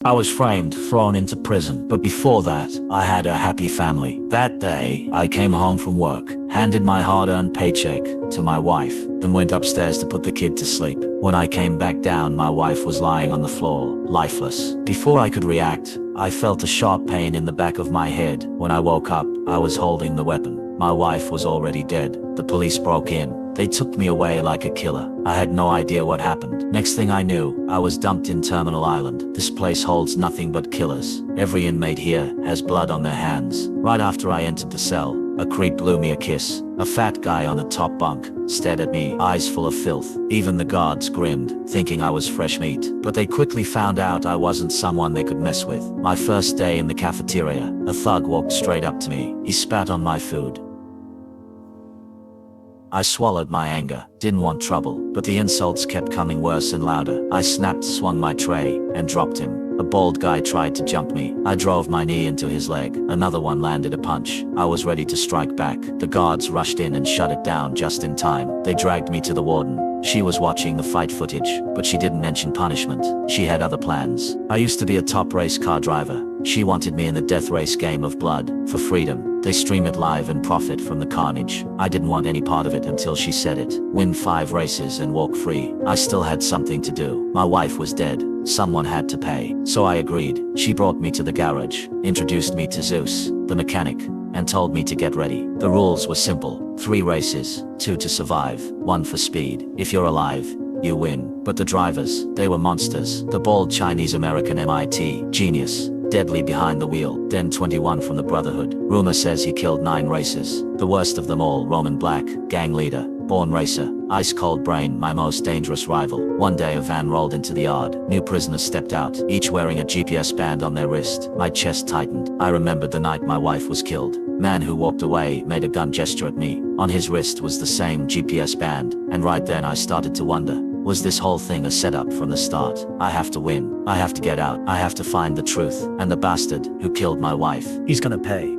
I was framed, thrown into prison, but before that, I had a happy family. That day, I came home from work, handed my hard-earned paycheck to my wife, then went upstairs to put the kid to sleep. When I came back down, my wife was lying on the floor, lifeless. Before I could react, I felt a sharp pain in the back of my head. When I woke up, I was holding the weapon. My wife was already dead. The police broke in. They took me away like a killer. I had no idea what happened. Next thing I knew, I was dumped in Terminal Island. This place holds nothing but killers. Every inmate here has blood on their hands. Right after I entered the cell, a creep blew me a kiss. A fat guy on the top bunk stared at me, eyes full of filth. Even the guards grinned, thinking I was fresh meat. But they quickly found out I wasn't someone they could mess with. My first day in the cafeteria, a thug walked straight up to me. He spat on my food. I swallowed my anger, didn't want trouble, but the insults kept coming worse and louder. I snapped, swung my tray, and dropped him. A bald guy tried to jump me. I drove my knee into his leg. Another one landed a punch. I was ready to strike back. The guards rushed in and shut it down just in time. They dragged me to the warden. She was watching the fight footage, but she didn't mention punishment. She had other plans. I used to be a top race car driver. She wanted me in the death race game of blood, for freedom. They stream it live and profit from the carnage. I didn't want any part of it until she said it. Win 5 races and walk free. I still had something to do. My wife was dead. Someone had to pay. So I agreed. She brought me to the garage, introduced me to Zeus, the mechanic, and told me to get ready. The rules were simple. 3 races, 2 to survive, 1 for speed. If you're alive, you win. But the drivers, they were monsters. The bald Chinese-American MIT genius, deadly behind the wheel. Then 21 from the Brotherhood. Rumor says he killed 9 racers. The worst of them all, Roman Black, gang leader, born racer, ice-cold brain, my most dangerous rival. One day a van rolled into the yard. New prisoners stepped out, each wearing a GPS band on their wrist. My chest tightened. I remembered the night my wife was killed. Man who walked away made a gun gesture at me. On his wrist was the same GPS band. And right then I started to wonder, was this whole thing a setup from the start? I have to win. I have to get out. I have to find the truth. And the bastard who killed my wife, he's gonna pay.